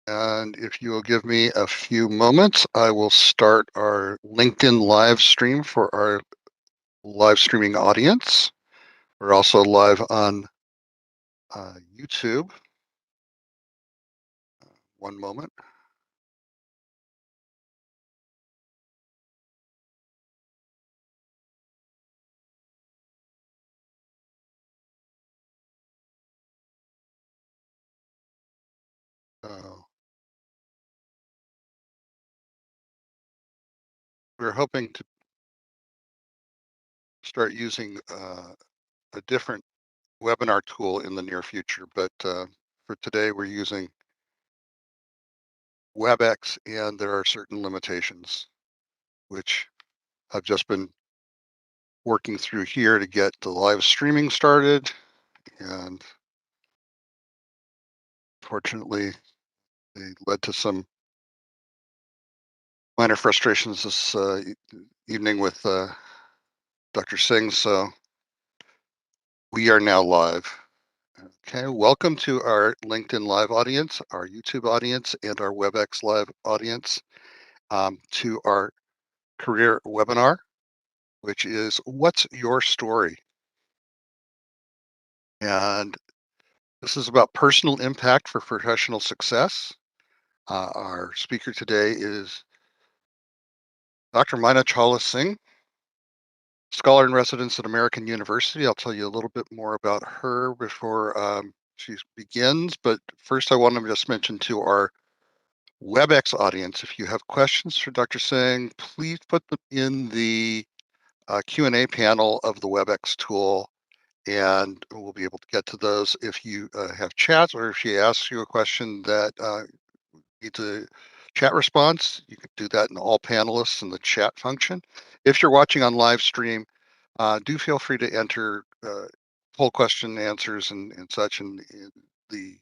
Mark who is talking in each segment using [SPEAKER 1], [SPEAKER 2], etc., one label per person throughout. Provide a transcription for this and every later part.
[SPEAKER 1] And if you will give me a few moments, I will start our LinkedIn live stream for our live streaming audience. We're also live on YouTube. One moment. Uh, we're hoping to start using a different webinar tool in the near future, but for today we're using WebEx, and there are certain limitations, which I've just been working through here to get the live streaming started. And fortunately, they led to some minor frustrations this evening with Dr. Singh. So we are now live. Okay, welcome to our LinkedIn Live audience, our YouTube audience, and our WebEx Live audience to our career webinar, which is What's Your Story? And this is about personal impact for professional success. Our speaker today is Dr. Maina Chawla Singh, scholar in residence at American University. I'll tell you a little bit more about her before she begins. But first, I want to just mention to our WebEx audience, if you have questions for Dr. Singh, please put them in the Q&A panel of the WebEx tool, and we'll be able to get to those. If you have chats or if she asks you a question that needs a chat response, you can do that in all panelists in the chat function. If you're watching on live stream, do feel free to enter poll question answers and such in the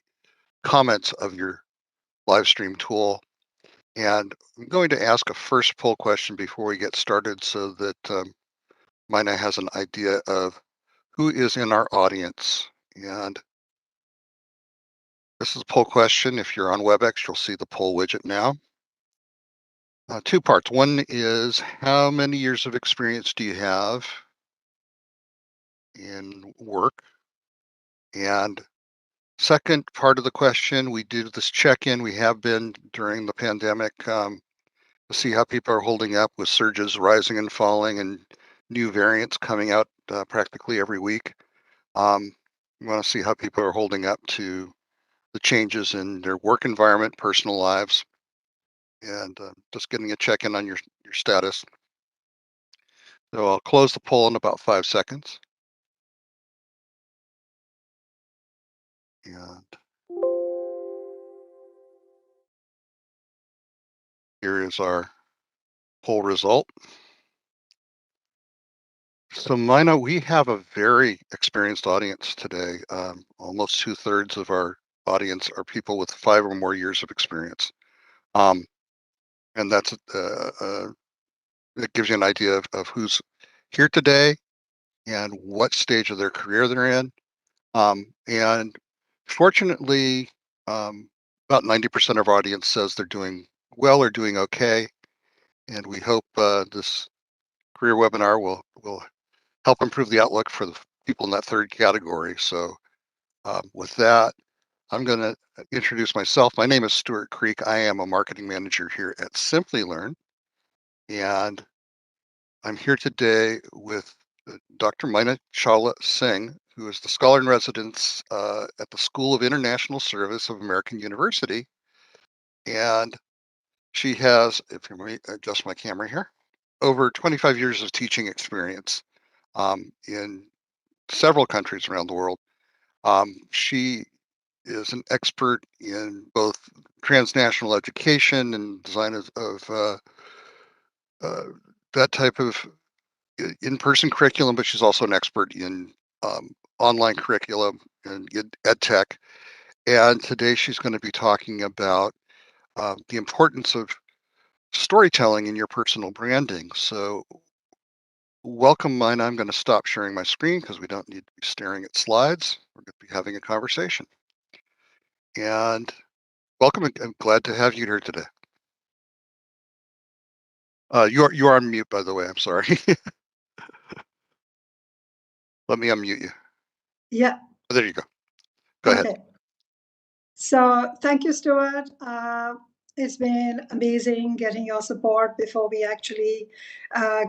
[SPEAKER 1] comments of your live stream tool. And I'm going to ask a first poll question before we get started so that Mina has an idea of who is in our audience. And this is a poll question. If you're on WebEx, you'll see the poll widget now. Two parts. One is how many years of experience do you have in work? And second part of the question, we do this check-in. We have been during the pandemic to see how people are holding up with surges rising and falling and new variants coming out practically every week. We want to see how people are holding up to the changes in their work environment, personal lives, and just getting a check-in on your status. So I'll close the poll in about 5 seconds. And here is our poll result. So Mina, we have a very experienced audience today. Almost 2/3 of our audience are people with 5 or more years of experience. And that's it gives you an idea of who's here today and what stage of their career they're in. And fortunately, about 90% of our audience says they're doing well or doing okay. And we hope this career webinar will help improve the outlook for the people in that third category. So with that, I'm going to introduce myself. My name is Stuart Creek. I am a marketing manager here at Simplilearn, and I'm here today with Dr. Maina Chawla Singh, who is the scholar in residence at the School of International Service of American University. And she has, if you let me adjust my camera here, over 25 years of teaching experience in several countries around the world. She is an expert in both transnational education and design of uh, that type of in-person curriculum, but she's also an expert in online curriculum and ed tech. And today she's going to be talking about the importance of storytelling in your personal branding. So welcome, mine. I'm going to stop sharing my screen because we don't need to be staring at slides. We're going to be having a conversation. And Welcome, and I'm glad to have you here today. You are on mute, by the way. I'm sorry. Let me unmute you.
[SPEAKER 2] Yeah.
[SPEAKER 1] Oh, there you go. Go ahead.
[SPEAKER 2] Okay. So thank you, Stuart. It's been amazing getting your support before we actually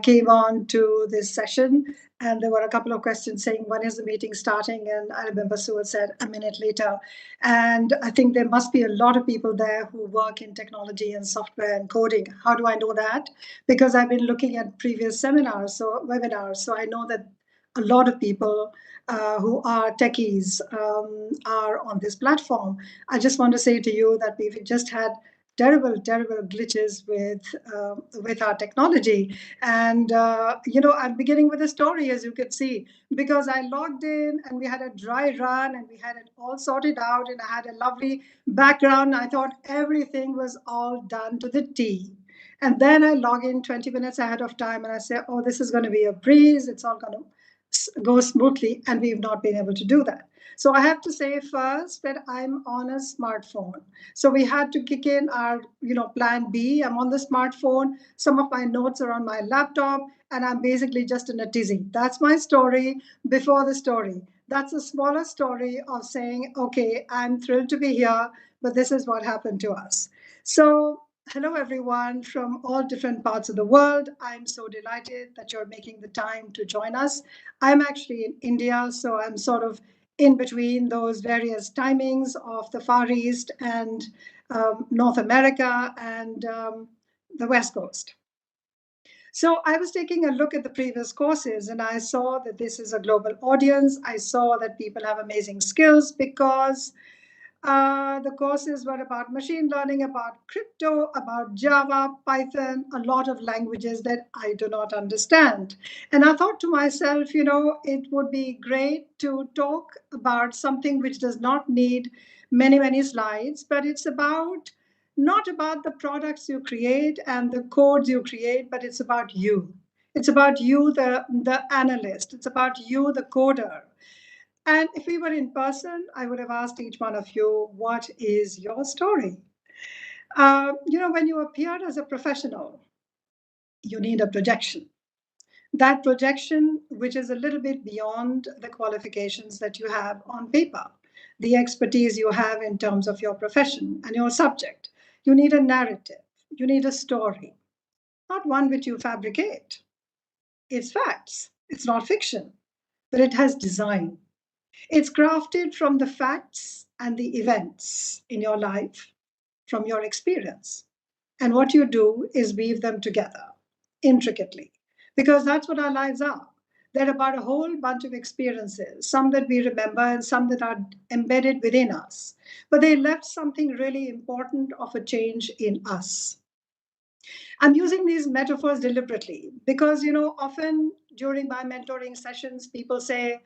[SPEAKER 2] came on to this session. And there were a couple of questions saying, when is the meeting starting? And I remember Stuart said a minute later. And I think there must be a lot of people there who work in technology and software and coding. How do I know that? Because I've been looking at previous webinars. So I know that a lot of people who are techies are on this platform. I just want to say to you that we've just had terrible, terrible glitches with our technology, and I'm beginning with a story, as you can see, because I logged in and we had a dry run and we had it all sorted out, and I had a lovely background. I thought everything was all done to the T. And then I log in 20 minutes ahead of time and I say, oh, this is going to be a breeze. It's all going to go smoothly, and we've not been able to do that. So I have to say first that I'm on a smartphone. So we had to kick in our, plan B. I'm on the smartphone. Some of my notes are on my laptop, and I'm basically just in a tizzy. That's my story before the story. That's a smaller story of saying, okay, I'm thrilled to be here, but this is what happened to us. So hello, everyone from all different parts of the world. I'm so delighted that you're making the time to join us. I'm actually in India, so I'm sort of in between those various timings of the Far East and North America and the West Coast. So I was taking a look at the previous courses and I saw that this is a global audience. I saw that people have amazing skills because the courses were about machine learning, about crypto, about Java, Python, a lot of languages that I do not understand. And I thought to myself, it would be great to talk about something which does not need many, many slides, but it's about not about the products you create and the codes you create, but it's about you. It's about you, the analyst. It's about you, the coder. And if we were in person, I would have asked each one of you, what is your story? When you appear as a professional, you need a projection. That projection, which is a little bit beyond the qualifications that you have on paper, the expertise you have in terms of your profession and your subject. You need a narrative, you need a story, not one which you fabricate. It's facts, it's not fiction, but it has design. It's crafted from the facts and the events in your life, from your experience. And what you do is weave them together intricately, because that's what our lives are. They're about a whole bunch of experiences, some that we remember and some that are embedded within us. But they left something really important of a change in us. I'm using these metaphors deliberately because, often during my mentoring sessions, people say,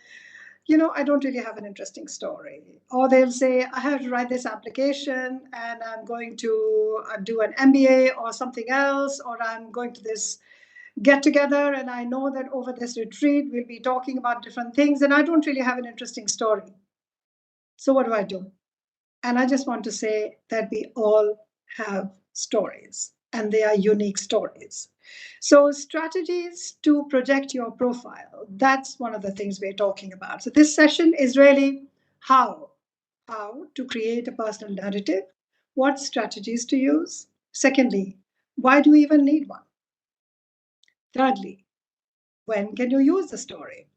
[SPEAKER 2] I don't really have an interesting story. Or they'll say, I have to write this application and I'm going to do an MBA or something else, or I'm going to this get together and I know that over this retreat we'll be talking about different things and I don't really have an interesting story. So what do I do? And I just want to say that we all have stories and they are unique stories. So, strategies to project your profile, that's one of the things we're talking about. So, this session is really how to create a personal narrative, what strategies to use. Secondly, why do we even need one? Thirdly, when can you use the story?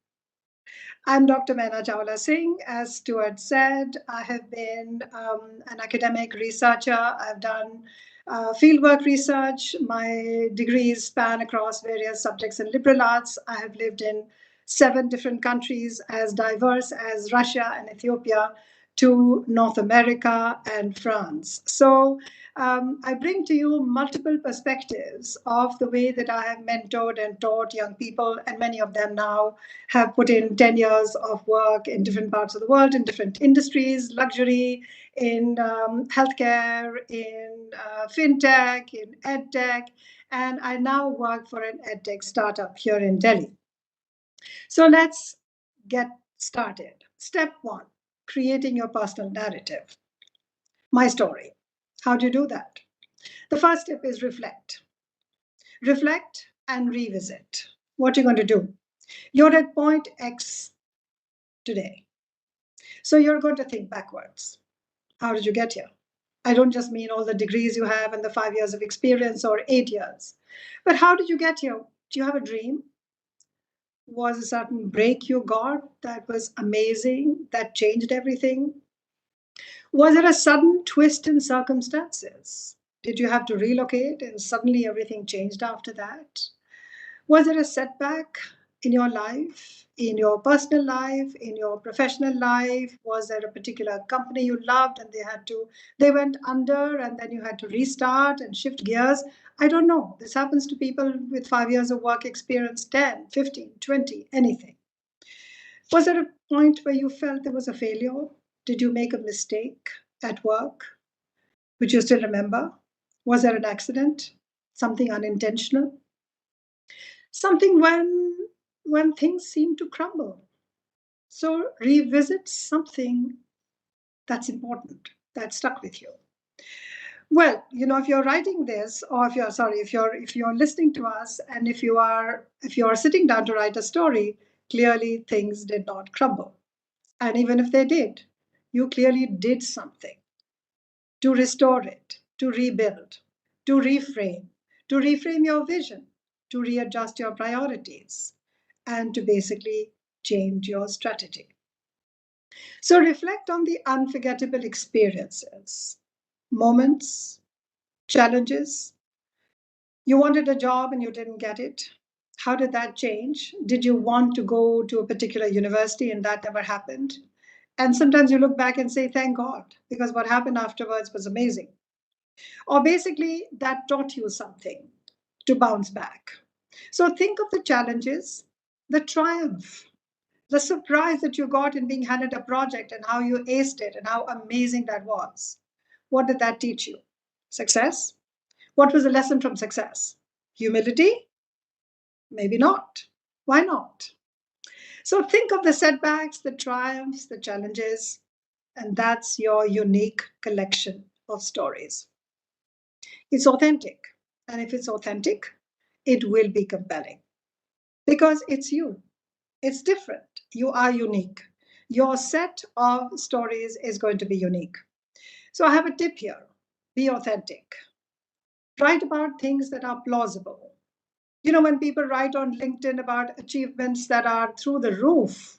[SPEAKER 2] I'm Dr. Maina Chawla Singh. As Stuart said, I have been an academic researcher. I've done fieldwork research. My degrees span across various subjects in liberal arts. I have lived in 7 different countries, as diverse as Russia and Ethiopia, to North America and France. So I bring to you multiple perspectives of the way that I have mentored and taught young people, and many of them now have put in 10 years of work in different parts of the world, in different industries, luxury, in healthcare, in fintech, in edtech, and I now work for an edtech startup here in Delhi. So let's get started. Step 1, creating your personal narrative. My story. How do you do that? The first step is reflect. Reflect and revisit. What you're going to do? You're at point X today. So you're going to think backwards. How did you get here? I don't just mean all the degrees you have and the 5 years of experience or 8 years, but how did you get here? Do you have a dream? Was a certain break you got that was amazing, that changed everything? Was it a sudden twist in circumstances? Did you have to relocate and suddenly everything changed after that? Was there a setback in your life, in your personal life, in your professional life? Was there a particular company you loved and they went under and then you had to restart and shift gears? I don't know. This happens to people with 5 years of work experience, 10, 15, 20, anything. Was there a point where you felt there was a failure? Did you make a mistake at work, which you still remember? Was there an accident? Something unintentional? Something when things seem to crumble. So revisit something that's important, that stuck with you. Well, if you're writing this, or if you're listening to us, and if you're sitting down to write a story, clearly things did not crumble. And even if they did, you clearly did something to restore it, to rebuild, to reframe your vision, to readjust your priorities, and to basically change your strategy. So reflect on the unforgettable experiences, moments, challenges. You wanted a job and you didn't get it. How did that change? Did you want to go to a particular university and that never happened? And sometimes you look back and say, thank God, because what happened afterwards was amazing. Or basically, that taught you something to bounce back. So think of the challenges, the triumph, the surprise that you got in being handed a project and how you aced it and how amazing that was. What did that teach you? Success? What was the lesson from success? Humility? Maybe not. Why not? So think of the setbacks, the triumphs, the challenges, and that's your unique collection of stories. It's authentic. And if it's authentic, it will be compelling because it's you. It's different. You are unique. Your set of stories is going to be unique. So I have a tip here: be authentic. Write about things that are plausible. When people write on LinkedIn about achievements that are through the roof,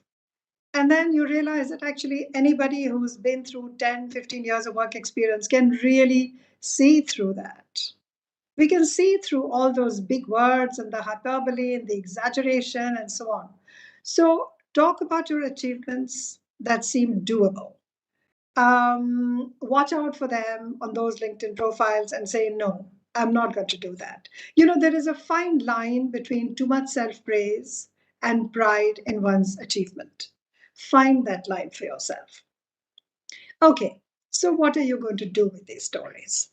[SPEAKER 2] and then you realize that actually anybody who's been through 10, 15 years of work experience can really see through that. We can see through all those big words and the hyperbole and the exaggeration and so on. So, talk about your achievements that seem doable. Watch out for them on those LinkedIn profiles and say, no, I'm not going to do that. There is a fine line between too much self praise and pride in one's achievement. Find that line for yourself. Okay, so what are you going to do with these stories?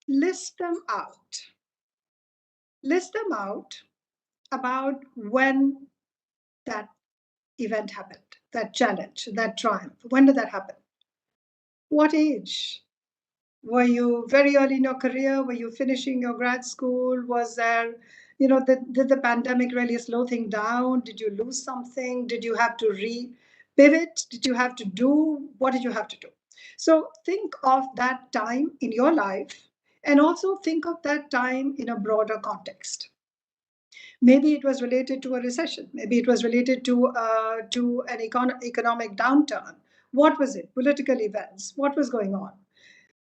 [SPEAKER 2] List them out. List them out about when that event happened, that challenge, that triumph. When did that happen? What age? Were you very early in your career? Were you finishing your grad school? Was there, did the pandemic really slow things down? Did you lose something? Did you have to pivot? Did you have to do? What did you have to do? So think of that time in your life and also think of that time in a broader context. Maybe it was related to a recession. Maybe it was related to an economic downturn. What was it? Political events. What was going on?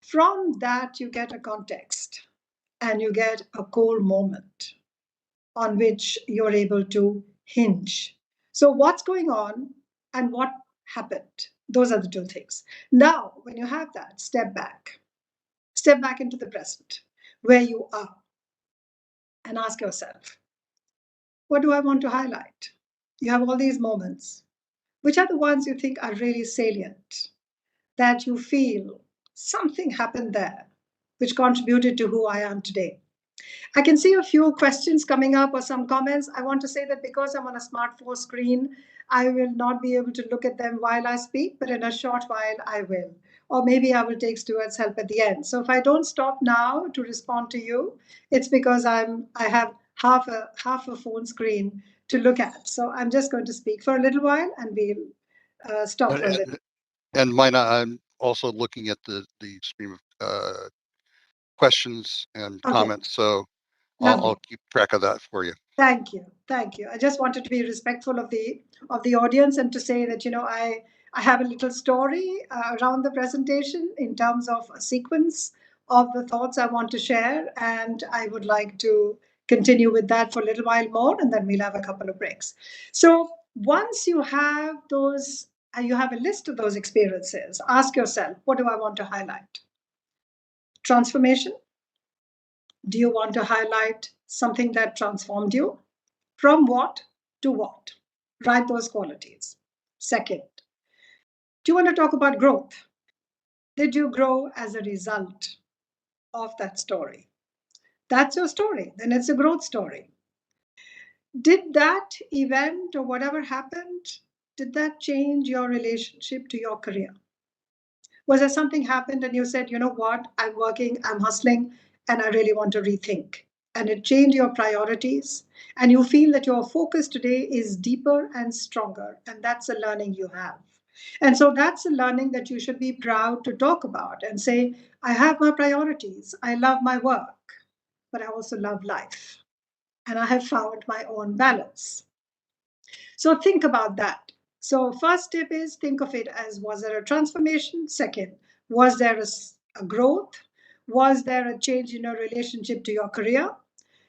[SPEAKER 2] From that, you get a context and you get a core moment on which you're able to hinge. So, what's going on and what happened? Those are the two things. Now, when you have that, step back into the present where you are and ask yourself, what do I want to highlight? You have all these moments. Which are the ones you think are really salient, that you feel something happened there, which contributed to who I am today? I can see a few questions coming up or some comments. I want to say that because I'm on a smartphone screen, I will not be able to look at them while I speak, but in a short while I will. Or maybe I will take Stuart's help at the end. So if I don't stop now to respond to you, it's because I have half a phone screen to look at. So I'm just going to speak for a little while and we'll stop for a little.
[SPEAKER 1] And Mina, I'm also looking at the stream of questions and
[SPEAKER 2] Okay,
[SPEAKER 1] comments, so
[SPEAKER 2] lovely.
[SPEAKER 1] I'll keep track of that for you.
[SPEAKER 2] Thank you. Thank you. I just wanted to be respectful of the audience and to say that I have a little story around the presentation in terms of a sequence of the thoughts I want to share, and I would like to continue with that for a little while more, and then we'll have a couple of breaks. So once you have those, you have a list of those experiences. Ask yourself, what do I want to highlight? Transformation. Do you want to highlight something that transformed you? From what to what? Write those qualities. Second, do you want to talk about growth? Did you grow as a result of that story? That's your story. Then it's a growth story. Did that event or whatever happened, did that change your relationship to your career? Was there something happened and you said, you know what, I'm working, I'm hustling, and I really want to rethink? And it changed your priorities, and you feel that your focus today is deeper and stronger, and that's a learning you have. And so that's a learning that you should be proud to talk about and say, I have my priorities, I love my work, but I also love life, and I have found my own balance. So think about that. So first tip is think of it as, was there a transformation? Second, was there a growth? Was there a change in your relationship to your career?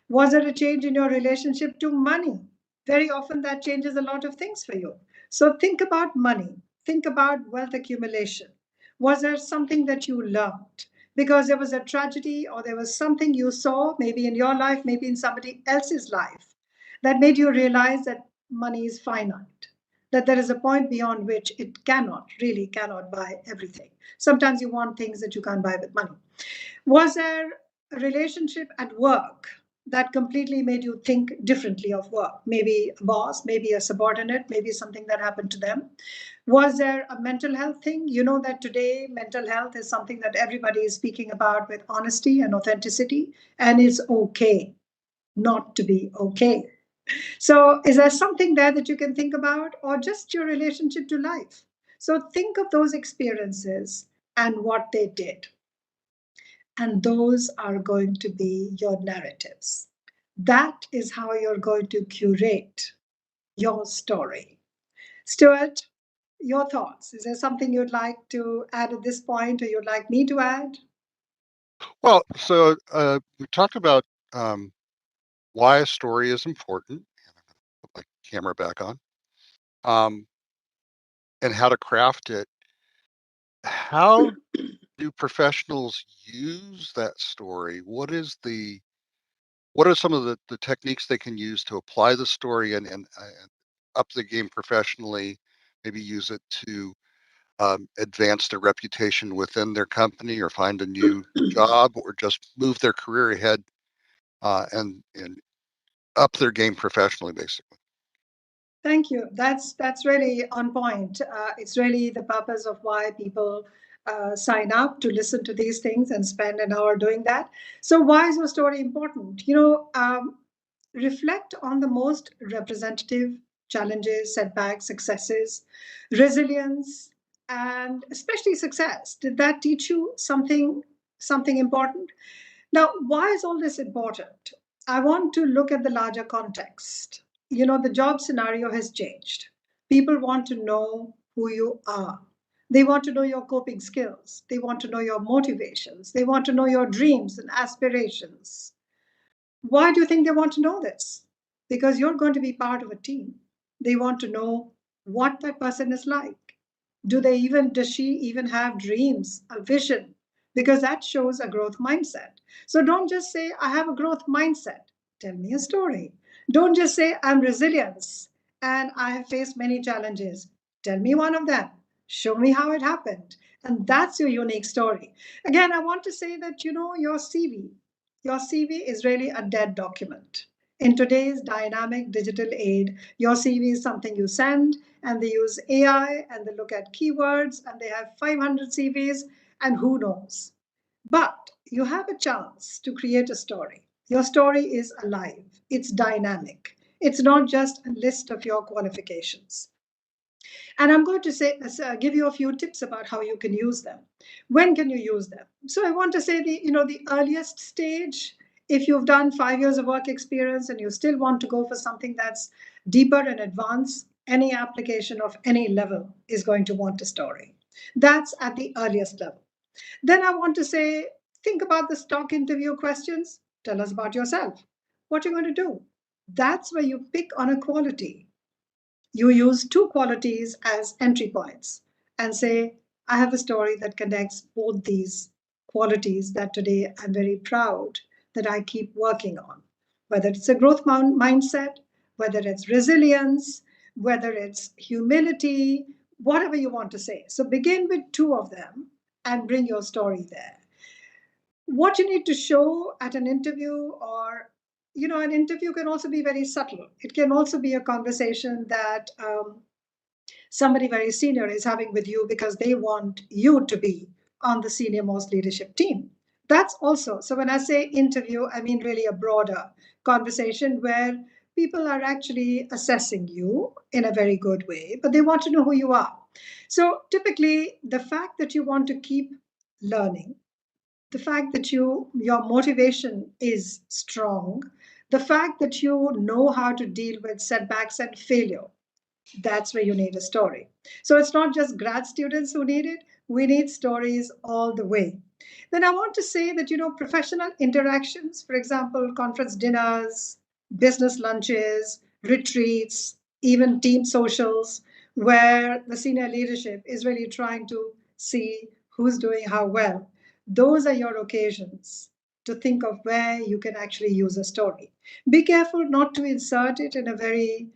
[SPEAKER 2] Was there a change in your relationship to money? Very often that changes a lot of things for you. So think about money. Think about wealth accumulation. Was there something that you learned? Because there was a tragedy or there was something you saw, maybe in your life, maybe in somebody else's life, that made you realize that money is finite, that there is a point beyond which it really cannot buy everything. Sometimes you want things that you can't buy with money. Was there a relationship at work that completely made you think differently of work? Maybe a boss, maybe a subordinate, maybe something that happened to them. Was there a mental health thing? You know that today mental health is something that everybody is speaking about with honesty and authenticity, and it's okay not to be okay. So, is there something there that you can think about, or just your relationship to life? So, think of those experiences and what they did. And those are going to be your narratives. That is how you're going to curate your story. Stuart, your thoughts. Is there something you'd like to add at this point, or you'd like me to add?
[SPEAKER 1] Well, so we talked about why a story is important. Put my camera back on. And how to craft it. How do professionals use that story? What are some of the techniques they can use to apply the story and up the game professionally? Maybe use it to advance their reputation within their company or find a new job or just move their career ahead and up their game professionally, basically.
[SPEAKER 2] Thank you. That's really on point. It's really the purpose of why people sign up to listen to these things and spend an hour doing that. So, why is your story important? Reflect on the most representative challenges, setbacks, successes, resilience, and especially success. Did that teach you something important? Now, why is all this important? I want to look at the larger context. The job scenario has changed. People want to know who you are. They want to know your coping skills. They want to know your motivations. They want to know your dreams and aspirations. Why do you think they want to know this? Because you're going to be part of a team. They want to know what that person is like. Does she even have dreams, a vision? Because that shows a growth mindset. So don't just say, I have a growth mindset. Tell me a story. Don't just say, I'm resilience and I have faced many challenges. Tell me one of them. Show me how it happened. And that's your unique story. Again, I want to say that, your CV is really a dead document. In today's dynamic digital age, your CV is something you send, and they use AI and they look at keywords and they have 500 CVs, and who knows. But you have a chance to create a story. Your story is alive, it's dynamic, it's not just a list of your qualifications. And I'm going to give you a few tips about how you can use them. When can you use them? So I want to say the earliest stage. If you've done 5 years of work experience and you still want to go for something that's deeper and advanced, any application of any level is going to want a story. That's at the earliest level. Then I want to say, think about the stock interview questions. Tell us about yourself. What you're going to do. That's where you pick on a quality. You use two qualities as entry points and say, I have a story that connects both these qualities that today I'm very proud that I keep working on. Whether it's a growth mindset, whether it's resilience, whether it's humility, whatever you want to say. So begin with two of them and bring your story there. What you need to show at an interview, or an interview can also be very subtle. It can also be a conversation that somebody very senior is having with you because they want you to be on the senior most leadership team. That's also, so when I say interview, I mean really a broader conversation where people are actually assessing you in a very good way, but they want to know who you are. So typically, the fact that you want to keep learning, the fact that your motivation is strong, the fact that you know how to deal with setbacks and failure, that's where you need a story. So it's not just grad students who need it, we need stories all the way. Then I want to say that, professional interactions, for example, conference dinners, business lunches, retreats, even team socials, where the senior leadership is really trying to see who's doing how well. Those are your occasions to think of where you can actually use a story. Be careful not to insert it in a very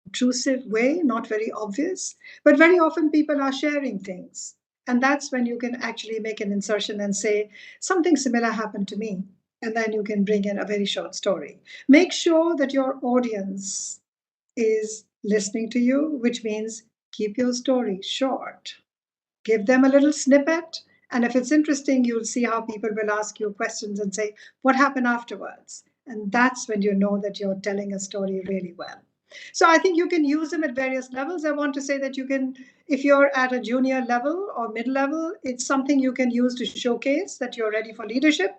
[SPEAKER 2] intrusive way, not very obvious, but very often people are sharing things. And that's when you can actually make an insertion and say, something similar happened to me. And then you can bring in a very short story. Make sure that your audience is listening to you, which means keep your story short. Give them a little snippet. And if it's interesting, you'll see how people will ask you questions and say, what happened afterwards? And that's when you know that you're telling a story really well. So I think you can use them at various levels. I want to say that you can, if you're at a junior level or mid level, it's something you can use to showcase that you're ready for leadership.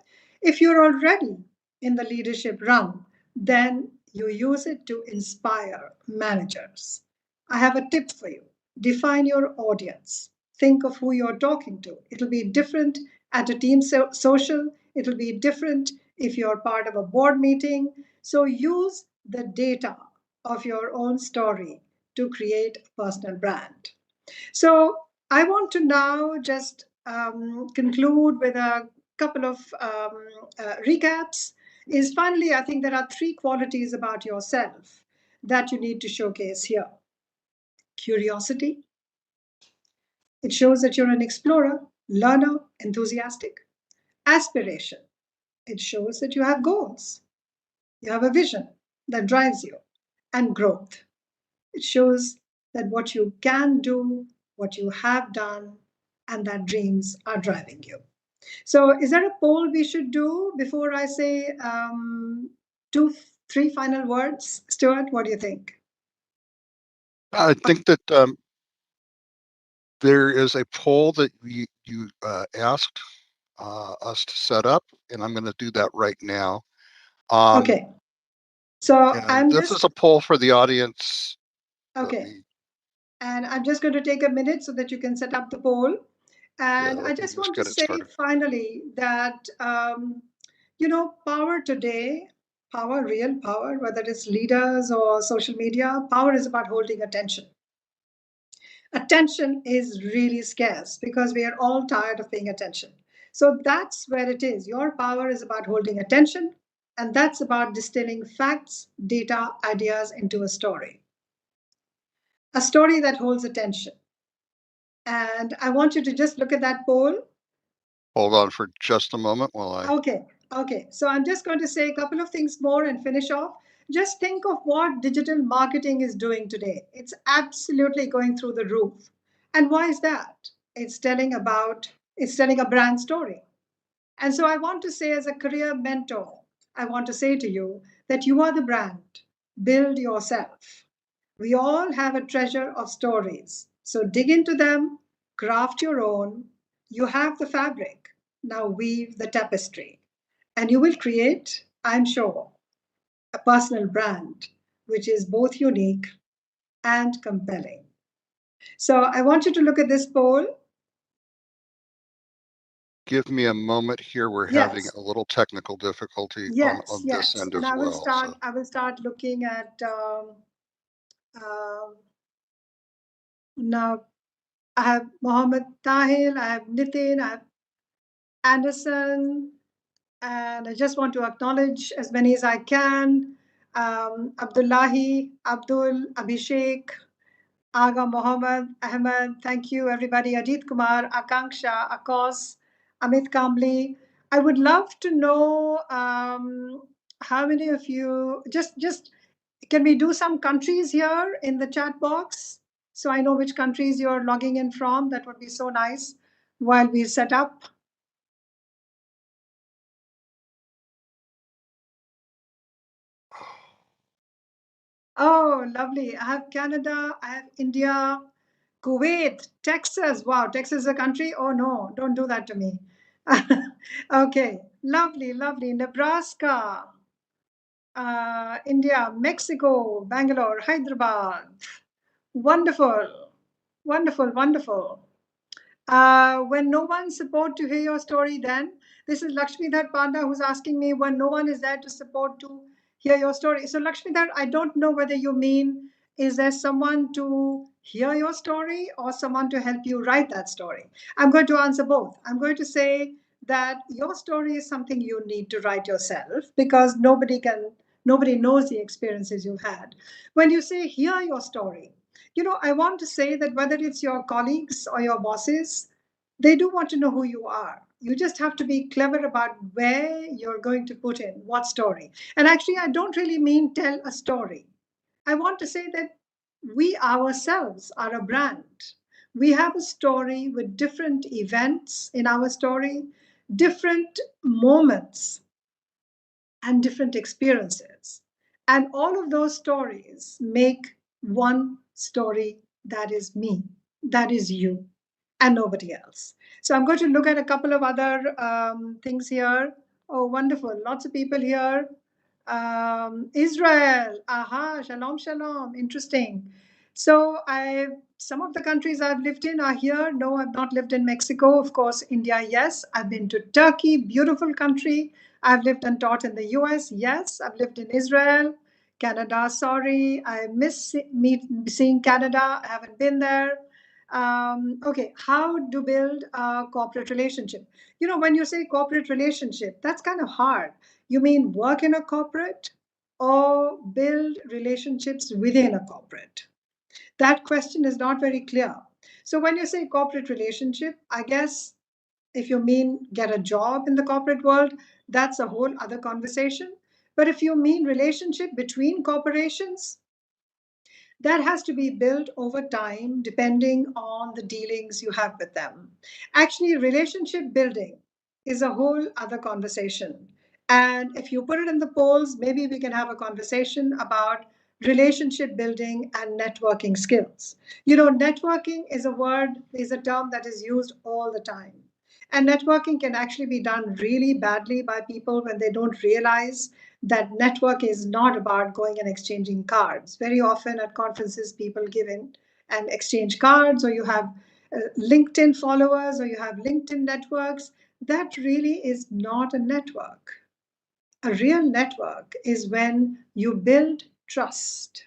[SPEAKER 2] If you're already in the leadership run, then you use it to inspire managers. I have a tip for you. Define your audience. Think of who you're talking to. It'll be different at a team social. It'll be different if you're part of a board meeting. So use the data of your own story to create a personal brand. So I want to now just conclude with a couple of recaps. Is finally, I think there are three qualities about yourself that you need to showcase here. Curiosity. It shows that you're an explorer, learner, enthusiastic. Aspiration. It shows that you have goals. You have a vision that drives you. And growth. It shows that what you can do, what you have done, and that dreams are driving you. So, is there a poll we should do before I say two, three final words? Stuart, what do you think?
[SPEAKER 1] I think that there is a poll that you asked us to set up, and I'm going to do that right now.
[SPEAKER 2] Okay. So
[SPEAKER 1] And
[SPEAKER 2] I'm
[SPEAKER 1] this is
[SPEAKER 2] just,
[SPEAKER 1] a poll for the audience.
[SPEAKER 2] okay. And I'm just going to take a minute so that you can set up the poll. And I
[SPEAKER 1] Let me
[SPEAKER 2] just
[SPEAKER 1] just
[SPEAKER 2] want to
[SPEAKER 1] get it
[SPEAKER 2] say
[SPEAKER 1] started.
[SPEAKER 2] finally that, power today, power, real power, whether it's leaders or social media, power is about holding attention. Attention is really scarce because we are all tired of paying attention. So that's where it is. Your power is about holding attention, and that's about distilling facts, data, ideas into a story. A story that holds attention. And I want you to just look at that poll.
[SPEAKER 1] Hold on for just a moment while I.
[SPEAKER 2] Okay. Okay, so I'm just going to say a couple of things more and finish off. Just think of what digital marketing is doing today. It's absolutely going through the roof. And why is that? It's telling a brand story. And so I want to say, as a career mentor, I want to say to you that you are the brand. Build yourself. We all have a treasure of stories. So dig into them, craft your own. You have the fabric. Now weave the tapestry. And you will create, I'm sure, a personal brand which is both unique and compelling. So I want you to look at this poll.
[SPEAKER 1] Give me a moment here. We're having
[SPEAKER 2] Yes.
[SPEAKER 1] a little technical difficulty on
[SPEAKER 2] Yes,
[SPEAKER 1] this
[SPEAKER 2] yes.
[SPEAKER 1] end
[SPEAKER 2] And
[SPEAKER 1] as well. So
[SPEAKER 2] I will start looking at um, now I have Mohammed Tahil, I have Nitin, I have Anderson, and I just want to acknowledge as many as I can. Abdullahi, Abdul, Abhishek, Aga Mohammed, Ahmed, thank you everybody. Ajit Kumar, Akanksha, Akos, Amit Kambli. I would love to know how many of you just can we do some countries here in the chat box so I know which countries you're logging in from? That would be so nice while we set up. Oh, lovely. I have Canada, I have India, Kuwait, Texas. Wow, Texas is a country? Oh, no, don't do that to me. Okay, lovely, lovely. Nebraska, India, Mexico, Bangalore, Hyderabad. Wonderful, wonderful, wonderful. When no one support to hear your story, then this is Lakshmidhar Panda who's asking me when no one is there to support to hear your story. So Lakshmidhar, I don't know whether you mean is there someone to hear your story or someone to help you write that story? I'm going to answer both. I'm going to say that your story is something you need to write yourself because nobody knows the experiences you've had. When you say hear your story, I want to say that whether it's your colleagues or your bosses, they do want to know who you are. You just have to be clever about where you're going to put in what story. And actually, I don't really mean tell a story. I want to say that we ourselves are a brand. We have a story with different events in our story, different moments and different experiences. And all of those stories make one story that is me, that is you, and nobody else. So I'm going to look at a couple of other things here. Oh, wonderful. Lots of people here. Israel, aha, shalom, shalom. Interesting. So some of the countries I've lived in are here. No, I've not lived in Mexico. Of course, India, yes. I've been to Turkey, beautiful country. I've lived and taught in the US. Yes, I've lived in Israel. Canada, sorry. I miss seeing Canada. I haven't been there. Okay, how to build a corporate relationship? When you say corporate relationship, that's kind of hard. You mean work in a corporate or build relationships within a corporate? That question is not very clear. So when you say corporate relationship, I guess if you mean get a job in the corporate world, that's a whole other conversation. But if you mean relationship between corporations, that has to be built over time depending on the dealings you have with them. Actually, relationship building is a whole other conversation. And if you put it in the polls, maybe we can have a conversation about relationship building and networking skills. Networking is a term that is used all the time. And networking can actually be done really badly by people when they don't realize that network is not about going and exchanging cards. Very often at conferences, people give in and exchange cards, or you have LinkedIn followers, or you have LinkedIn networks. That really is not a network. A real network is when you build trust,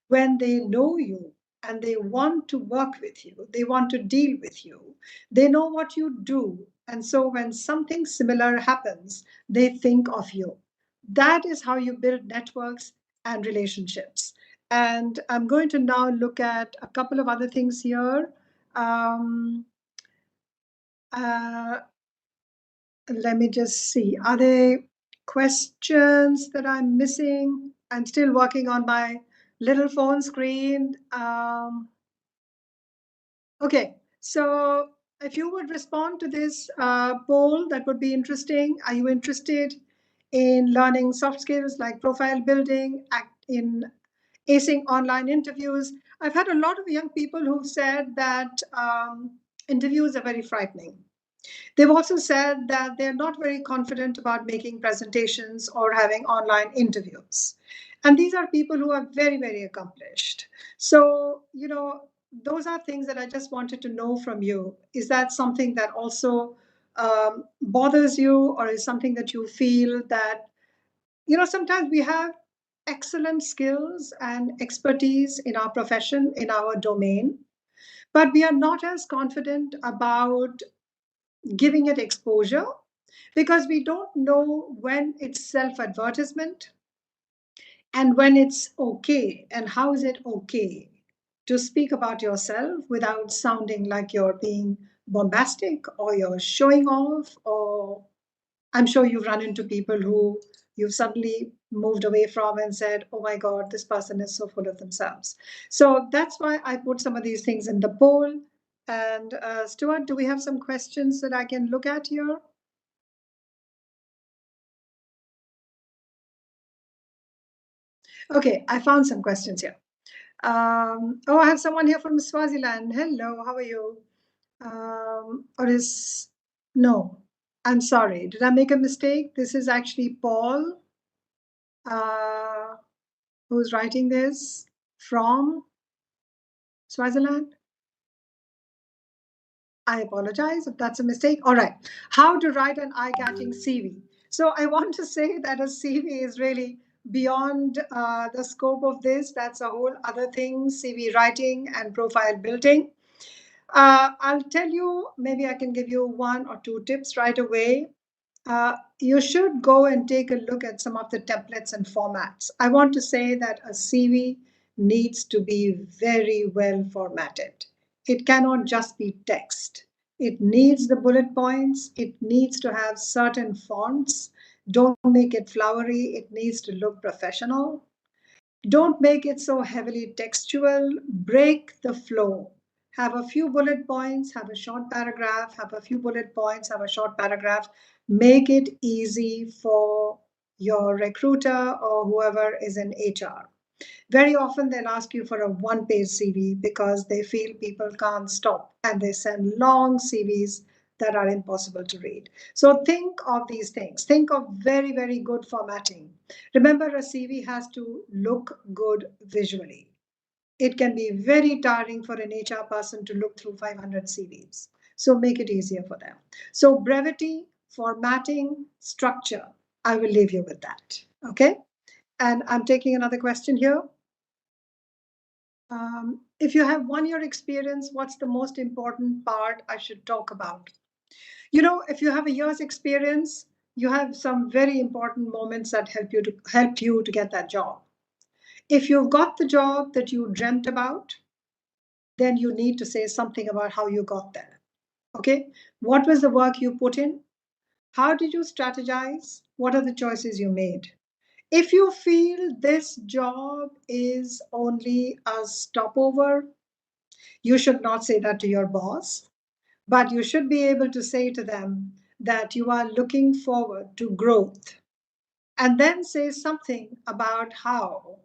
[SPEAKER 2] when they know you and they want to work with you, they want to deal with you, they know what you do. And so when something similar happens, they think of you. That is how you build networks and relationships. And I'm going to now look at a couple of other things here. Um, uh, let me just see. Are there questions that I'm missing? I'm still working on my little phone screen. Okay, so if you would respond to this poll, that would be interesting. Are you interested in learning soft skills like profile building, in acing online interviews? I've had a lot of young people who've said that interviews are very frightening. They've also said that they're not very confident about making presentations or having online interviews. And these are people who are very, very accomplished. So, those are things that I just wanted to know from you. Is that something that also bothers you, or is something that you feel that, sometimes we have excellent skills and expertise in our profession, in our domain, but we are not as confident about giving it exposure because we don't know when it's self advertisement and when it's okay, and how is it okay to speak about yourself without sounding like you're being bombastic or you're showing off. Or I'm sure you've run into people who you've suddenly moved away from and said, oh my God, this person is so full of themselves. So that's why I put some of these things in the poll. And Stuart, do we have some questions that I can look at here? Okay, I found some questions here. I have someone here from Swaziland. Hello, how are you? Or is no? I'm sorry. Did I make a mistake? This is actually Paul, uh, who's writing this from Swaziland. I apologize if that's a mistake. All right. How to write an eye-catching CV. So I want to say that a CV is really beyond the scope of this. That's a whole other thing, CV writing and profile building. I'll tell you, maybe I can give you one or two tips right away. You should go and take a look at some of the templates and formats. I want to say that a CV needs to be very well formatted. It cannot just be text. It needs the bullet points. It needs to have certain fonts. Don't make it flowery. It needs to look professional. Don't make it so heavily textual. Break the flow. Have a few bullet points, have a short paragraph, have a few bullet points, have a short paragraph. Make it easy for your recruiter or whoever is in HR. Very often they'll ask you for a one-page CV because they feel people can't stop and they send long CVs that are impossible to read. So think of these things. Think of very, very good formatting. Remember, a CV has to look good visually. It can be very tiring for an HR person to look through 500 CVs. So make it easier for them. So brevity, formatting, structure. I will leave you with that. Okay. And I'm taking another question here. If you have 1 year experience, what's the most important part I should talk about? If you have a year's experience, you have some very important moments that help you to get that job. If you've got the job that you dreamt about, then you need to say something about how you got there. Okay? What was the work you put in? How did you strategize? What are the choices you made? If you feel this job is only a stopover, you should not say that to your boss, but you should be able to say to them that you are looking forward to growth. And then say something about how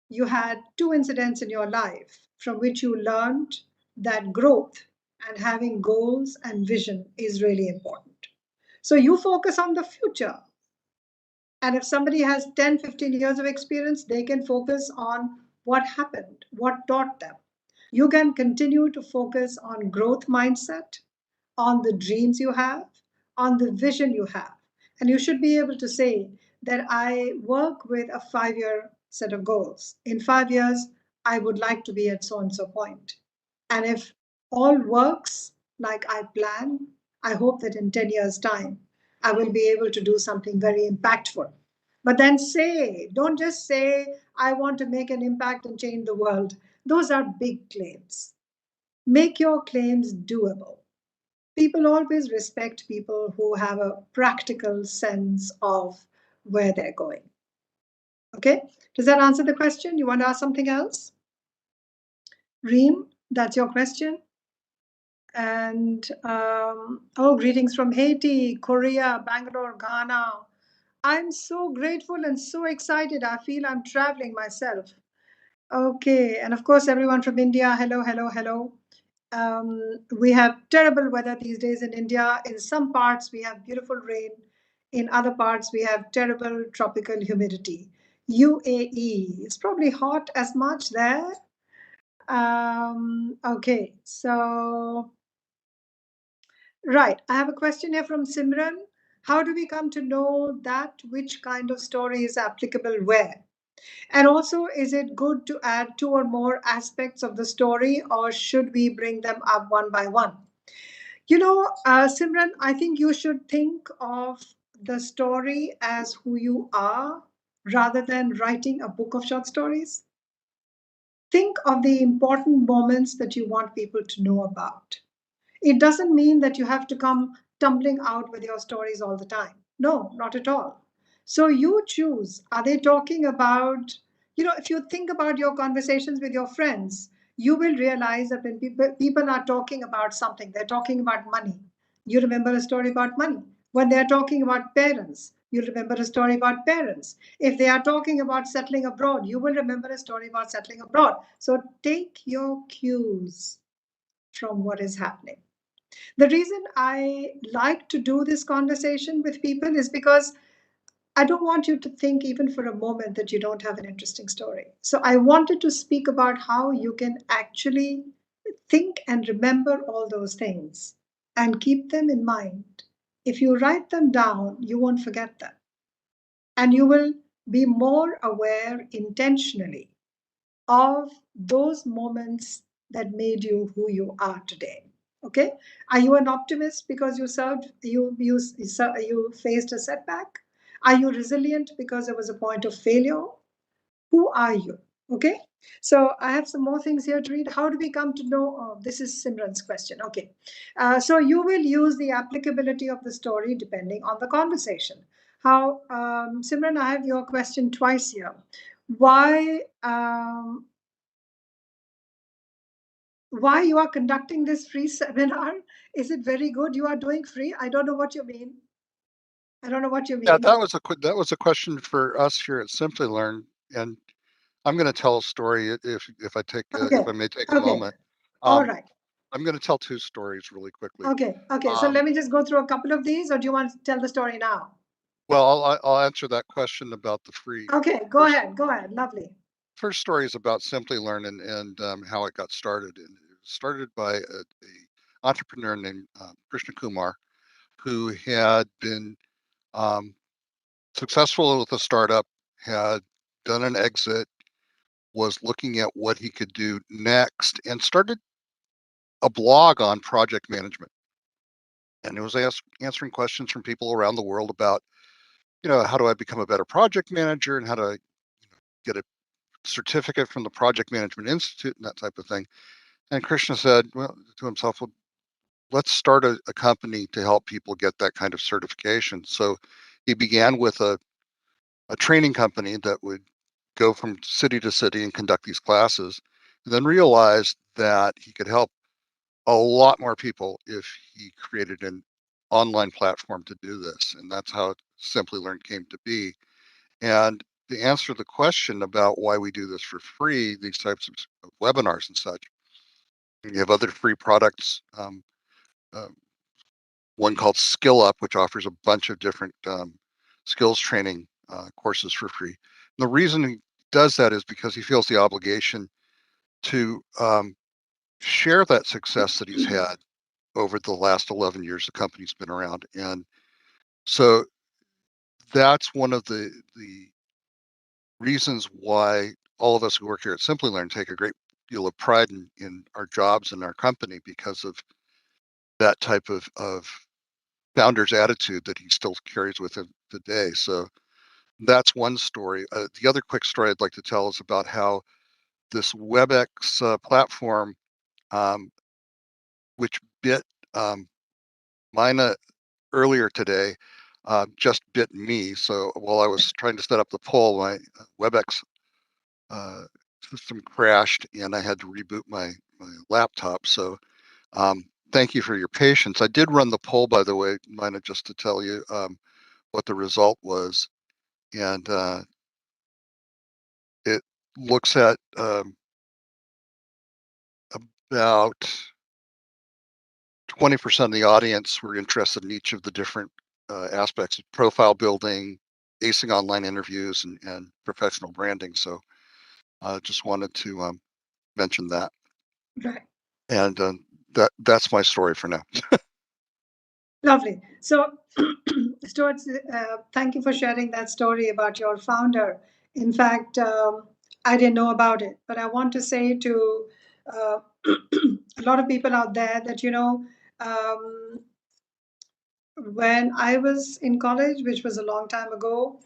[SPEAKER 2] you had two incidents in your life from which you learned that growth and having goals and vision is really important. So you focus on the future. And if somebody has 10, 15 years of experience, they can focus on what happened, what taught them. You can continue to focus on growth mindset, on the dreams you have, on the vision you have. And you should be able to say that I work with a 5 year set of goals. In 5 years, I would like to be at so and so point. And if all works like I plan, I hope that in 10 years' time, I will be able to do something very impactful. But then don't just say, I want to make an impact and change the world. Those are big claims. Make your claims doable. People always respect people who have a practical sense of where they're going. Okay? Does that answer the question? You want to ask something else? Reem, that's your question? And oh, greetings from Haiti, Korea, Bangalore, Ghana. I'm so grateful and so excited. I feel I'm traveling myself. Okay, and of course, everyone from India, hello, hello, hello. We have terrible weather these days in India. In some parts, we have beautiful rain. In other parts, we have terrible tropical humidity. UAE, it's probably hot as much there. Okay, so, right, I have a question here from Simran. How do we come to know that which kind of story is applicable where? And also, is it good to add two or more aspects of the story, or should we bring them up one by one? Simran, I think you should think of the story as who you are rather than writing a book of short stories. Think of the important moments that you want people to know about. It doesn't mean that you have to come tumbling out with your stories all the time. No, not at all. So you choose. Are they talking about, if you think about your conversations with your friends, you will realize that when people are talking about something, they're talking about money. You remember a story about money. When they're talking about parents, you remember a story about parents. If they are talking about settling abroad, you will remember a story about settling abroad. So take your cues from what is happening. The reason I like to do this conversation with people is because I don't want you to think even for a moment that you don't have an interesting story. So I wanted to speak about how you can actually think and remember all those things and keep them in mind. If you write them down, you won't forget them. And you will be more aware intentionally of those moments that made you who you are today. Okay, are you an optimist because you faced a setback? Are you resilient because there was a point of failure? Who are you? Okay, so I have some more things here to read. How do we come to know? Oh, this is Simran's question. Okay, so you will use the applicability of the story depending on the conversation. How, Simran, I have your question twice here. Why you are conducting this free seminar? Is it very good you are doing free? I don't know what you mean. I don't know what you
[SPEAKER 1] Yeah,
[SPEAKER 2] mean.
[SPEAKER 1] that was a question for us here at Simplilearn, and I'm going to tell a story if
[SPEAKER 2] Okay,
[SPEAKER 1] if I may take a
[SPEAKER 2] okay,
[SPEAKER 1] moment.
[SPEAKER 2] all
[SPEAKER 1] Um,
[SPEAKER 2] right.
[SPEAKER 1] I'm going to tell two stories really quickly.
[SPEAKER 2] Okay, so
[SPEAKER 1] Um,
[SPEAKER 2] let me just go through a couple of these, or do you want to tell the story now?
[SPEAKER 1] well, I'll answer that question about the free.
[SPEAKER 2] Okay,
[SPEAKER 1] First,
[SPEAKER 2] go ahead, lovely.
[SPEAKER 1] first story is about Simplilearn and how it got started. And it was started by a entrepreneur named Krishna Kumar, who had been um, successful with a startup, had done an exit, was looking at what he could do next, and started a blog on project management. And it was answering questions from people around the world about, how do I become a better project manager and how to get a certificate from the Project Management Institute and that type of thing. And Krishna said, well, to himself, well, let's start a company to help people get that kind of certification. So he began with a training company that would go from city to city and conduct these classes, and then realized that he could help a lot more people if he created an online platform to do this. And that's how Simplilearn came to be. And to answer the question about why we do this for free, these types of webinars and such, you have other free products. Uh, One called Skill Up, which offers a bunch of different skills training courses for free. And the reason he does that is because he feels the obligation to share that success that he's had over the last 11 years the company's been around. And so that's one of the reasons why all of us who work here at Simplilearn take a great deal of pride in our jobs and our company because of that type of founder's attitude that he still carries with him today. So that's one story. The other quick story I'd like to tell is about how this WebEx platform, um, which bit um, Maina earlier today just bit me. So while I was trying to set up the poll, my WebEx system crashed and I had to reboot my laptop. So thank you for your patience. I did run the poll, by the way, Mina, just to tell you what the result was. And it looks at about 20% of the audience were interested in each of the different aspects of profile building, acing online interviews, and professional branding. So I just wanted to mention that.
[SPEAKER 2] Right.
[SPEAKER 1] And that's my story for now.
[SPEAKER 2] Lovely. So, Stuart, thank you for sharing that story about your founder. In fact, I didn't know about it, but I want to say to uh, a lot of people out there that, um, when I was in college, which was a long time ago,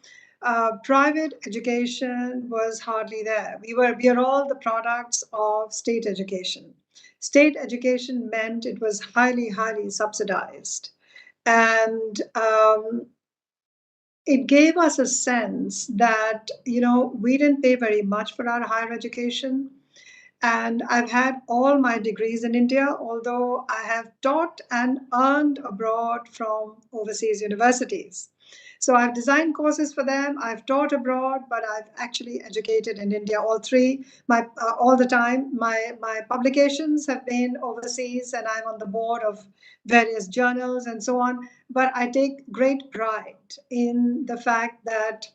[SPEAKER 2] private education was hardly there. We are all the products of state education. State education meant it was highly, highly subsidized. And it gave us a sense that, we didn't pay very much for our higher education. And I've had all my degrees in India, although I have taught and earned abroad from overseas universities. So I've designed courses for them. I've taught abroad, but I've actually educated in India. All three, all the time. My publications have been overseas, and I'm on the board of various journals and so on. But I take great pride in the fact that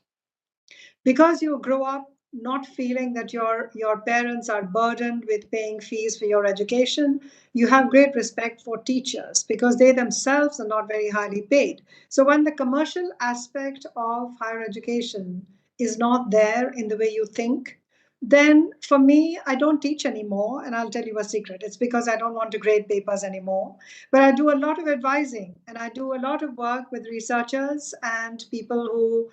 [SPEAKER 2] because you grow up not feeling that your parents are burdened with paying fees for your education, you have great respect for teachers because they themselves are not very highly paid. So when the commercial aspect of higher education is not there in the way you think, then for me, I don't teach anymore. And I'll tell you a secret, it's because I don't want to grade papers anymore. But I do a lot of advising, and I do a lot of work with researchers and people who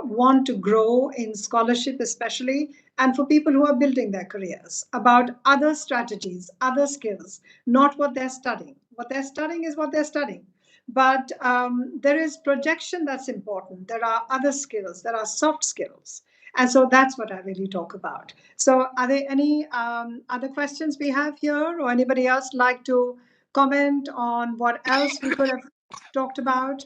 [SPEAKER 2] want to grow in scholarship, especially, and for people who are building their careers about other strategies, other skills, not what they're studying. What they're studying is what they're studying. But there is projection that's important. There are other skills, there are soft skills. And so that's what I really talk about. So, are there any other questions we have here, or anybody else like to comment on what else we could have talked about?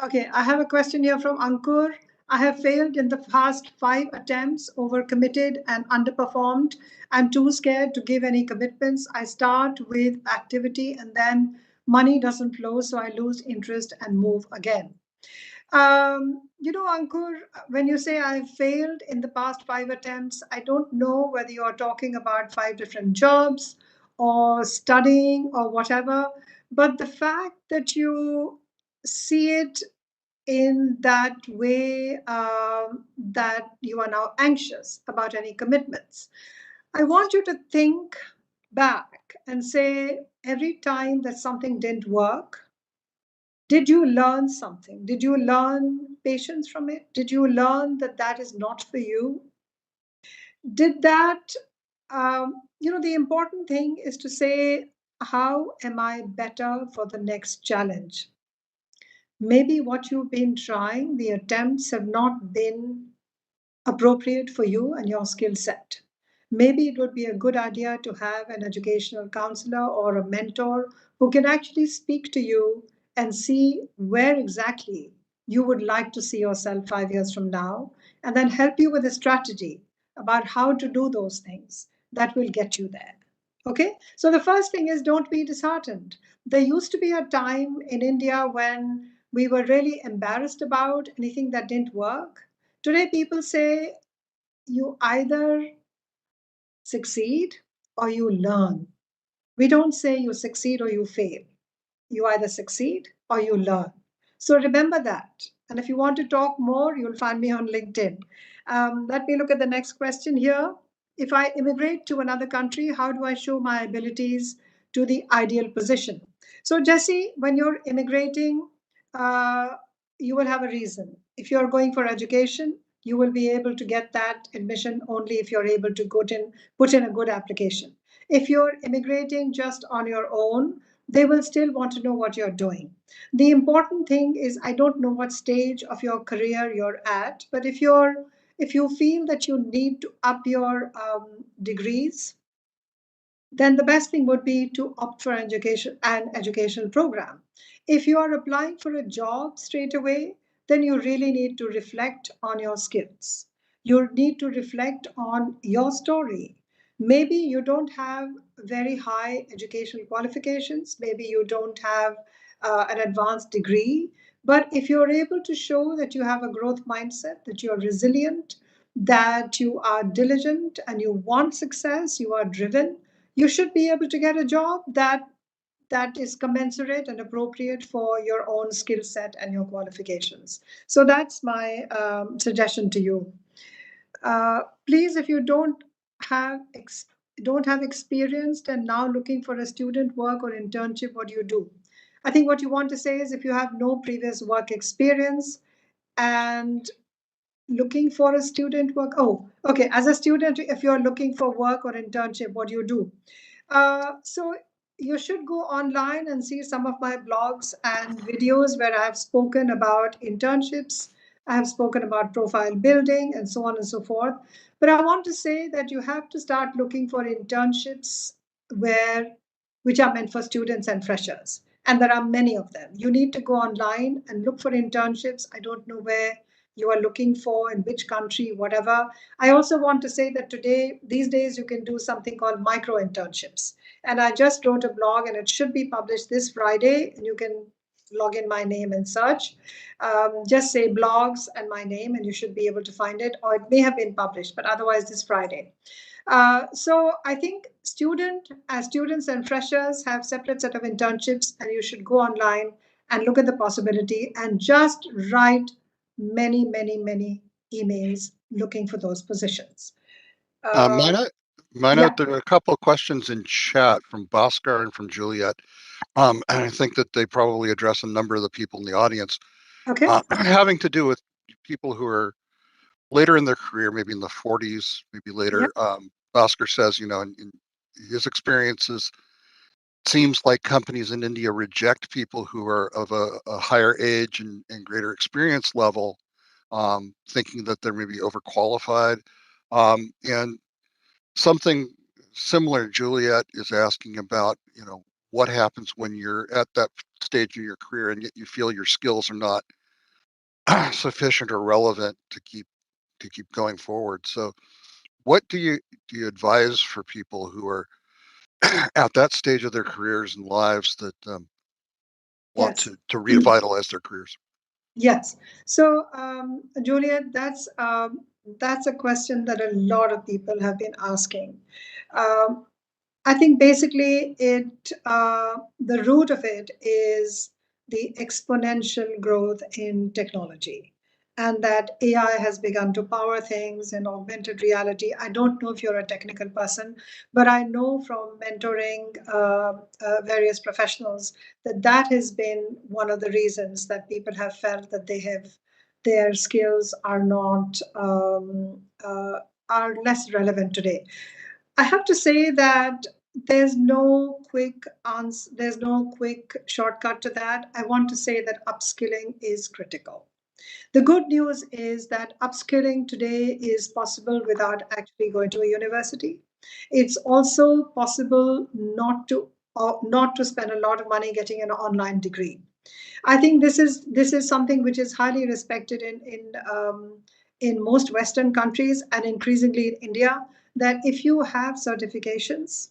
[SPEAKER 2] Okay, I have a question here from Ankur. I have failed in the past 5 attempts, overcommitted and underperformed. I'm too scared to give any commitments. I start with activity and then money doesn't flow, so I lose interest and move again. Ankur, when you say I've failed in the past 5 attempts, I don't know whether you're talking about 5 different jobs or studying or whatever, but the fact that you see it in that way, that you are now anxious about any commitments, I want you to think back and say every time that something didn't work, did you learn something? Did you learn patience from it? Did you learn that that is not for you? Did that, the important thing is to say, how am I better for the next challenge? Maybe what you've been trying, the attempts have not been appropriate for you and your skill set. Maybe it would be a good idea to have an educational counselor or a mentor who can actually speak to you and see where exactly you would like to see yourself 5 years from now, and then help you with a strategy about how to do those things that will get you there. Okay, so the first thing is don't be disheartened. There used to be a time in India when we were really embarrassed about anything that didn't work. Today, people say you either succeed or you learn. We don't say you succeed or you fail. You either succeed or you learn. So remember that. And if you want to talk more, you'll find me on LinkedIn. Let me look at the next question here. If I immigrate to another country, how do I show my abilities to the ideal position? So, Jesse, when you're immigrating, uh, you will have a reason. If you're going for education, you will be able to get that admission only if you're able to put in a good application. If you're immigrating just on your own, they will still want to know what you're doing. The important thing is, I don't know what stage of your career you're at, but if you feel that you need to up your degrees, then the best thing would be to opt for an educational program. If you are applying for a job straight away, then you really need to reflect on your skills. You need to reflect on your story. Maybe you don't have very high educational qualifications, maybe you don't have an advanced degree, but if you're able to show that you have a growth mindset, that you're resilient, that you are diligent and you want success, you are driven, you should be able to get a job that is commensurate and appropriate for your own skill set and your qualifications. So that's my suggestion to you. Please, if you have don't have experience and now looking for a student work or internship, what do you do? I think what you want to say is, if you have no previous work experience and looking for a student work, oh, okay, as a student, if you're looking for work or internship, what do you do? So you should go online and see some of my blogs and videos where I've spoken about internships, I have spoken about profile building, and so on and so forth. But I want to say that you have to start looking for internships where which are meant for students and freshers. And there are many of them. You need to go online and look for internships. I don't know where you are looking for, in which country, whatever. I also want to say that these days, you can do something called micro internships. And I just wrote a blog and it should be published this Friday. And you can log in my name and search. Just say blogs and my name, and you should be able to find it. Or it may have been published, but otherwise, this Friday. So I think students and freshers have separate set of internships, and you should go online and look at the possibility and just write many, many, many emails looking for those positions. Uh,
[SPEAKER 1] Mina,
[SPEAKER 2] yeah.
[SPEAKER 1] there are a couple of questions in chat from Bhaskar and from Juliet. And I think that they probably address a number of the people in the audience,
[SPEAKER 2] Okay.
[SPEAKER 1] having to do with people who are later in their career, maybe in the 40s, maybe
[SPEAKER 2] Yeah.
[SPEAKER 1] later. Bhaskar says, in his experiences, seems like companies in India reject people who are of a higher age and greater experience level, thinking that they're maybe overqualified. And something similar, Juliet is asking about, what happens when you're at that stage in your career and yet you feel your skills are not sufficient or relevant to keep going forward. So, what do you advise for people who are at that stage of their careers and lives that want
[SPEAKER 2] Yes.
[SPEAKER 1] to revitalize their careers?
[SPEAKER 2] Yes. So, Juliet, that's a question that a lot of people have been asking. Um, I think basically the root of it is the exponential growth in technology, and that AI has begun to power things in augmented reality. I don't know if you're a technical person, but I know from mentoring various professionals that that has been one of the reasons that people have felt that their skills are not are less relevant today. I have to say that there's no quick answer, there's no quick shortcut to that. I want to say that upskilling is critical. The good news is that upskilling today is possible without actually going to a university. It's also possible not to spend a lot of money getting an online degree. I think this is something which is highly respected in most Western countries and increasingly in India. That if you have certifications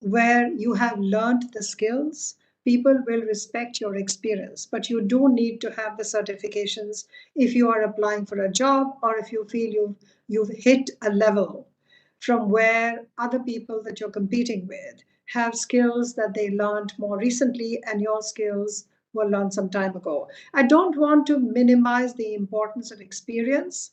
[SPEAKER 2] where you have learned the skills, people will respect your experience. But you do need to have the certifications if you are applying for a job, or if you feel you've hit a level from where other people that you're competing with have skills that they learned more recently and your skills were learned some time ago. I don't want to minimize the importance of experience,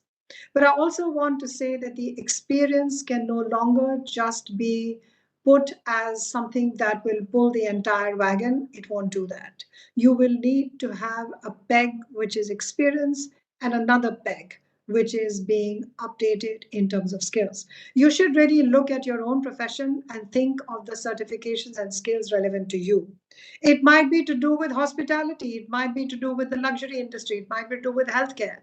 [SPEAKER 2] but I also want to say that the experience can no longer just be put as something that will pull the entire wagon. It won't do that. You will need to have a peg, which is experience, and another peg, which is being updated in terms of skills. You should really look at your own profession and think of the certifications and skills relevant to you. It might be to do with hospitality, it might be to do with the luxury industry, it might be to do with healthcare.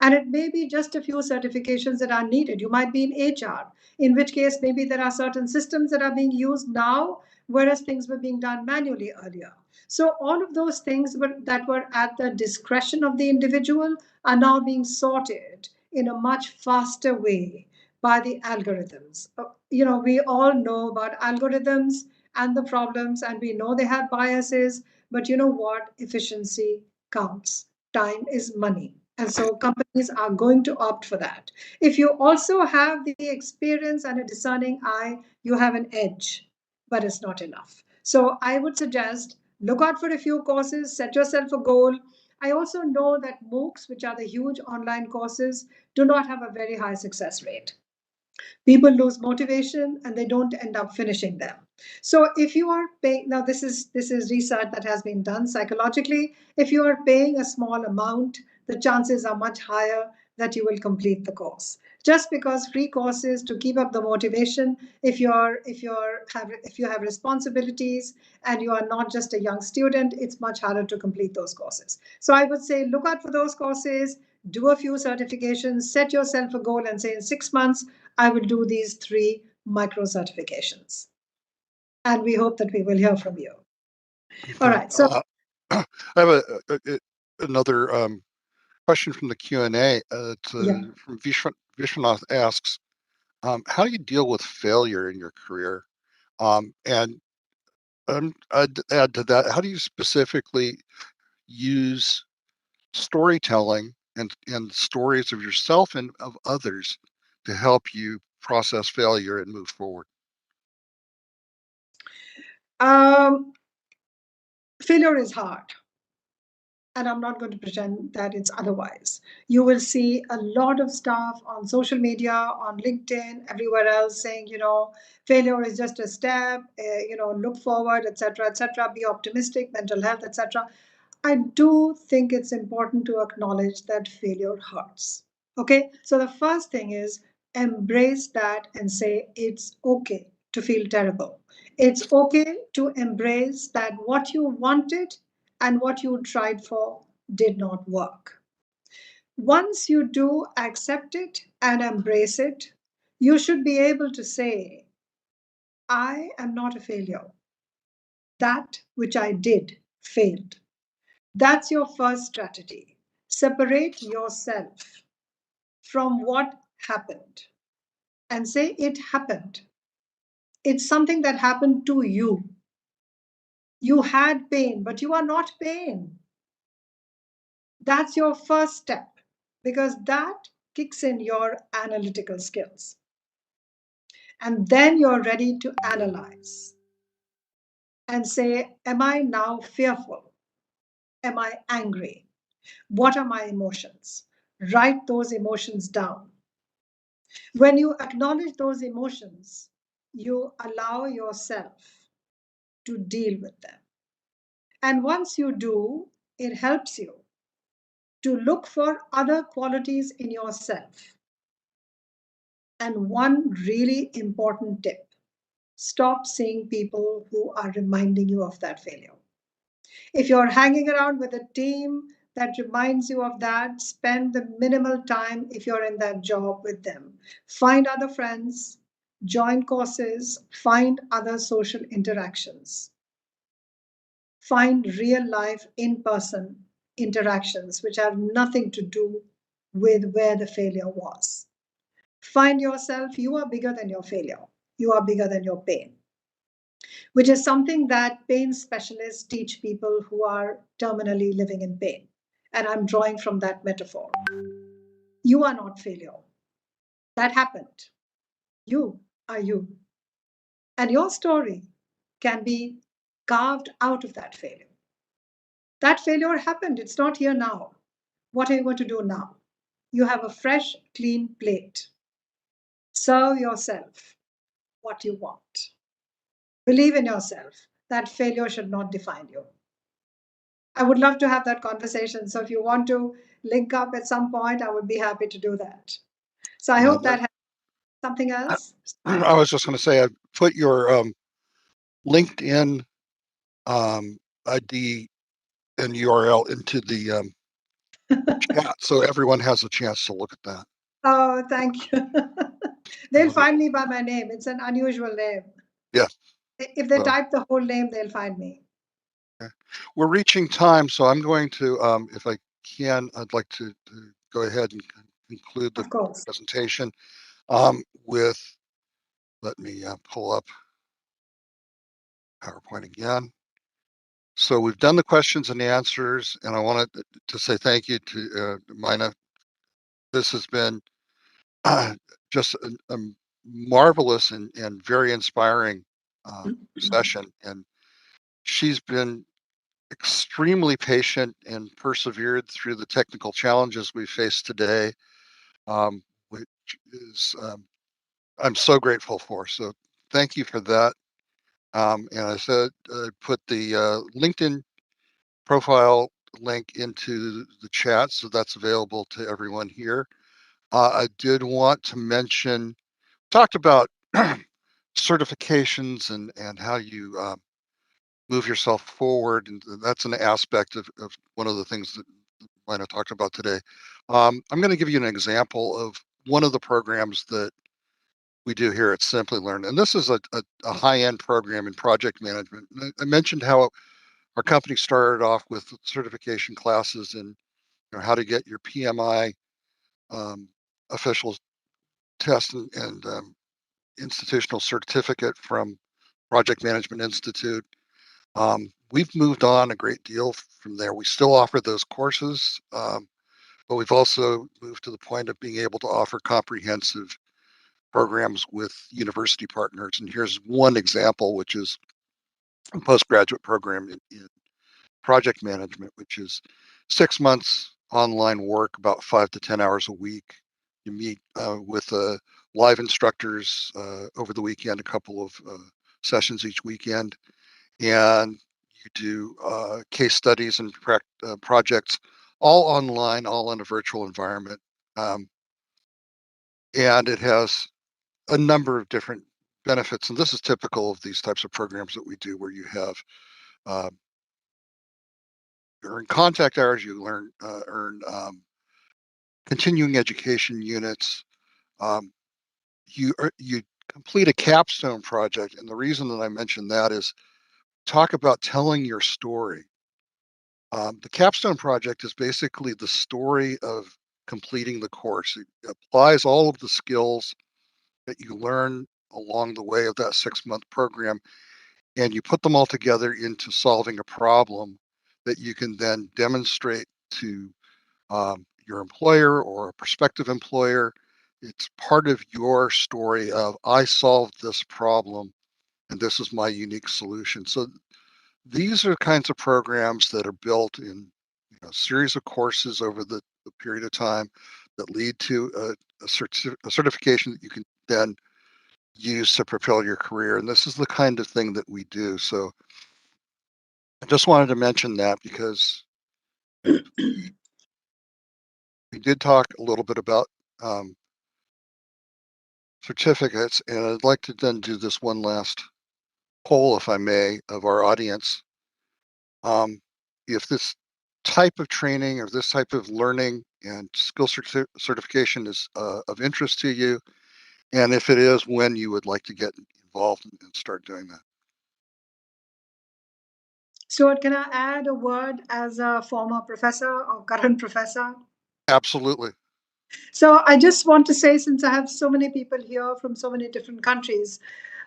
[SPEAKER 2] And it may be just a few certifications that are needed. You might be in HR, in which case maybe there are certain systems that are being used now, whereas things were being done manually earlier. So all of those things that were at the discretion of the individual are now being sorted in a much faster way by the algorithms. We all know about algorithms and the problems, and we know they have biases, but you know what? Efficiency counts. Time is money. And so companies are going to opt for that. If you also have the experience and a discerning eye, you have an edge, but it's not enough. So I would suggest look out for a few courses, set yourself a goal. I also know that MOOCs, which are the huge online courses, do not have a very high success rate. People lose motivation and they don't end up finishing them. So if you are paying, now this is research that has been done psychologically, if you are paying a small amount, the chances are much higher that you will complete the course. Just because free courses to keep up the motivation, if you have responsibilities and you are not just a young student, it's much harder to complete those courses. So I would say look out for those courses, do a few certifications, set yourself a goal and say in 6 months I will do these 3 micro certifications. And we hope that we will hear from you. All
[SPEAKER 1] Okay.
[SPEAKER 2] right. So
[SPEAKER 1] I have another question from the Q&A.
[SPEAKER 2] yeah.
[SPEAKER 1] From Vishwanath asks, how do you deal with failure in your career? And I'd add to that, how do you specifically use storytelling and stories of yourself and of others to help you process failure and move forward?
[SPEAKER 2] Failure is hard. And I'm not going to pretend that it's otherwise. You will see a lot of stuff on social media, on LinkedIn, everywhere else saying, failure is just a step, look forward, etc., be optimistic, mental health, etc. I do think it's important to acknowledge that failure hurts. Okay, so the first thing is embrace that and say it's okay to feel terrible. It's okay to embrace that what you wanted and what you tried for did not work. Once you do accept it and embrace it, you should be able to say, I am not a failure. That which I did failed. That's your first strategy. Separate yourself from what happened and say it happened. It's something that happened to you. You had pain, but you are not pain. That's your first step because that kicks in your analytical skills. And then you're ready to analyze and say, am I now fearful? Am I angry? What are my emotions? Write those emotions down. When you acknowledge those emotions, you allow yourself to deal with them. And once you do, it helps you to look for other qualities in yourself. And one really important tip, stop seeing people who are reminding you of that failure. If you're hanging around with a team that reminds you of that, spend the minimal time if you're in that job with them. Find other friends, join courses, find other social interactions. Find real life in person interactions which have nothing to do with where the failure was. Find yourself, you are bigger than your failure, you are bigger than your pain, which is something that pain specialists teach people who are terminally living in pain. And I'm drawing from that metaphor. You are not failure. That happened. You are you. And your story can be carved out of that failure. That failure happened. It's not here now. What are you going to do now? You have a fresh, clean plate. Serve yourself what you want. Believe in yourself. That failure should not define you. I would love to have that conversation. So if you want to link up at some point, I would be happy to do that. So I hope that has something else.
[SPEAKER 1] I was just going to say, I put your LinkedIn ID and URL into the chat, so everyone has a chance to look at that.
[SPEAKER 2] Oh, thank you. They'll find me by my name. It's an unusual name.
[SPEAKER 1] Yeah.
[SPEAKER 2] If they
[SPEAKER 1] So,
[SPEAKER 2] type the whole name, they'll find me.
[SPEAKER 1] okay. We're reaching time, so I'm going to, if I can, I'd like to go ahead and conclude the
[SPEAKER 2] Of course.
[SPEAKER 1] presentation with, let me pull up PowerPoint again. So we've done the questions and the answers, and I wanted to say thank you to Maina. This has been just a marvelous and very inspiring session. And she's been extremely patient and persevered through the technical challenges we face today, which is I'm so grateful for. So thank you for that. And I said, put the LinkedIn profile link into the chat, so that's available to everyone here. I did want to mention, talked about certifications and how you move yourself forward, and that's an aspect of one of the things that Lina talked about today. I'm going to give you an example of one of the programs that we do here at Simplilearn, and this is a high-end program in project management. I mentioned how our company started off with certification classes and how to get your PMI official test and institutional certificate from Project Management Institute. We've moved on a great deal from there. We still offer those courses, but we've also moved to the point of being able to offer comprehensive programs with university partners. And here's one example, which is a postgraduate program in project management, which is 6 months online work, about 5 to 10 hours a week. You meet with live instructors over the weekend, a couple of sessions each weekend, and you do case studies and projects, all online, all in a virtual environment. And it has a number of different benefits. And this is typical of these types of programs that we do, where you have uh, earn contact hours, you earn continuing education units. Um, you complete a capstone project, and the reason that I mention that is talk about telling your story. The capstone project is basically the story of completing the course. It applies all of the skills that you learn along the way of that 6 month program, and you put them all together into solving a problem that you can then demonstrate to your employer or a prospective employer. It's part of your story of, I solved this problem and this is my unique solution. So these are kinds of programs that are built in a series of courses over the period of time that lead to a certification that you can then use to propel your career. And this is the kind of thing that we do. So I just wanted to mention that because we did talk a little bit about um, certificates, and I'd like to then do this one last poll, if I may, of our audience. If this type of training or this type of learning and skill certification is of interest to you, and if it is, when you would like to get involved and start doing that.
[SPEAKER 2] Stuart, can I add a word as a former professor or current professor?
[SPEAKER 1] Absolutely.
[SPEAKER 2] So I just want to say, since I have so many people here from so many different countries,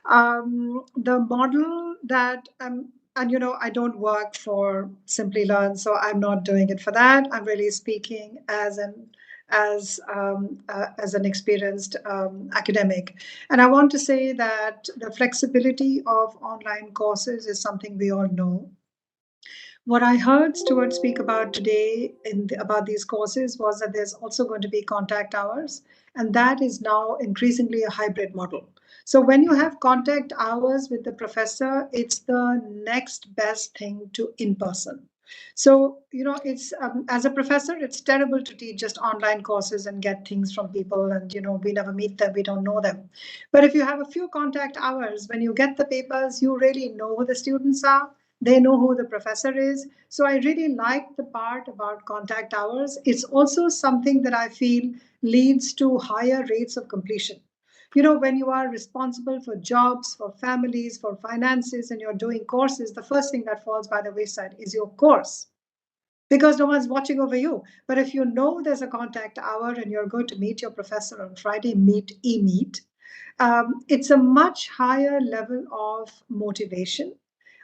[SPEAKER 2] the model that and I don't work for Simplilearn, so I'm not doing it for that. I'm really speaking as an experienced academic, and I want to say that the flexibility of online courses is something we all know. What I heard Stuart speak about today about these courses was that there's also going to be contact hours, and that is now increasingly a hybrid model. So when you have contact hours with the professor, it's the next best thing to in person. So, it's as a professor, it's terrible to teach just online courses and get things from people, and we never meet them, we don't know them. But if you have a few contact hours, when you get the papers, you really know who the students are. They know who the professor is. So I really like the part about contact hours. It's also something that I feel leads to higher rates of completion. When you are responsible for jobs, for families, for finances, and you're doing courses, the first thing that falls by the wayside is your course, because no one's watching over you. But if you know there's a contact hour and you're going to meet your professor on Friday, meet, it's a much higher level of motivation,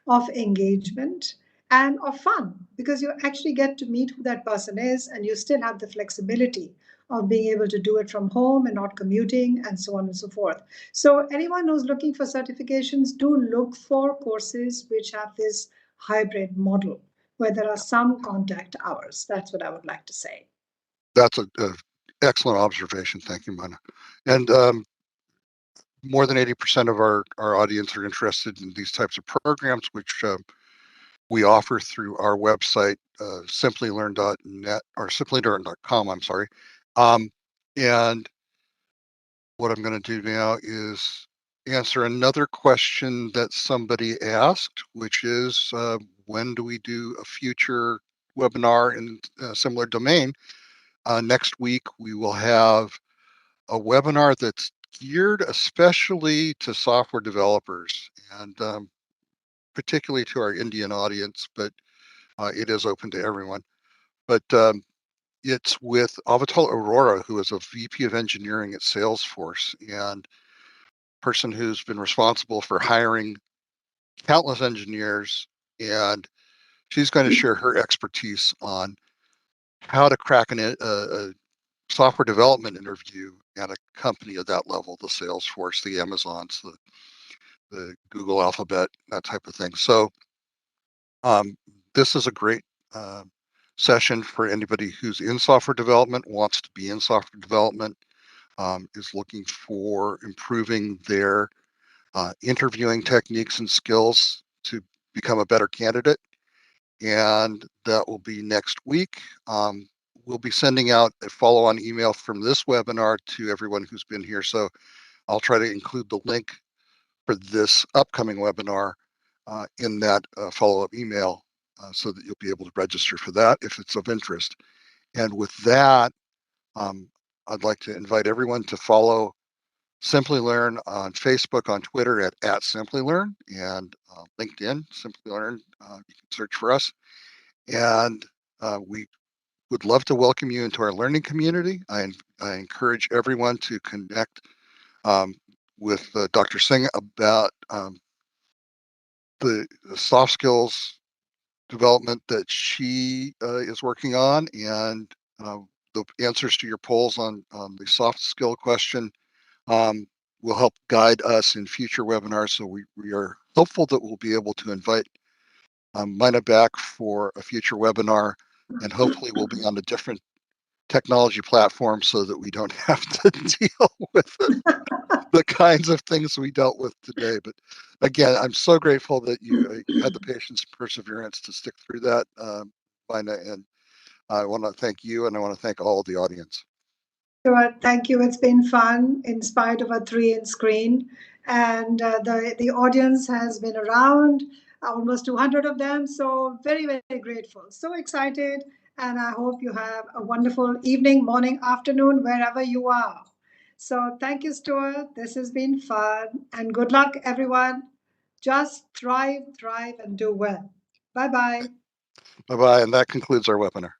[SPEAKER 2] of engagement, and of fun, because you actually get to meet who that person is, and you still have the flexibility of being able to do it from home and not commuting, and so on and so forth. So, anyone who's looking for certifications, do look for courses which have this hybrid model where there are some contact hours. That's what I would like to say.
[SPEAKER 1] That's a excellent observation. Thank you, Mana. And more than 80% of our audience are interested in these types of programs, which we offer through our website, simplylearn.net or simplylearn.com, I'm sorry. And what I'm going to do now is answer another question that somebody asked, which is when do we do a future webinar in a similar domain? Next week, we will have a webinar that's geared especially to software developers and particularly to our Indian audience, but it is open to everyone. But it's with Avital Aurora, who is a VP of engineering at Salesforce and person who's been responsible for hiring countless engineers. And she's going to share her expertise on how to crack a software development interview at a company of that level, the Salesforce, the Amazons, the Google Alphabet, that type of thing. So this is a great session for anybody who's in software development, wants to be in software development, is looking for improving their interviewing techniques and skills to become a better candidate. And that will be next week. We'll be sending out a follow-on email from this webinar to everyone who's been here. So I'll try to include the link for this upcoming webinar in that follow-up email so that you'll be able to register for that if it's of interest. And with that, I'd like to invite everyone to follow Simplilearn on Facebook, on Twitter at Simplilearn, and LinkedIn, Simplilearn. You can search for us. And we would love to welcome you into our learning community. I encourage everyone to connect with Dr. Singh about the soft skills development that she is working on, and the answers to your polls on the soft skill question will help guide us in future webinars. So we are hopeful that we'll be able to invite Maina back for a future webinar, and hopefully we'll be on a different technology platform so that we don't have to deal with the kinds of things we dealt with today. But again, I'm so grateful that you had the patience and perseverance to stick through that, Maina, and I want to thank you, and I want to thank all of the audience.
[SPEAKER 2] Sure, thank you. It's been fun in spite of a 3-inch screen. And the audience has been around, almost 200 of them. So very, very grateful. So excited. And I hope you have a wonderful evening, morning, afternoon, wherever you are. So thank you, Stuart. This has been fun. And good luck, everyone. Just thrive, and do well. Bye-bye.
[SPEAKER 1] Bye-bye, and that concludes our webinar.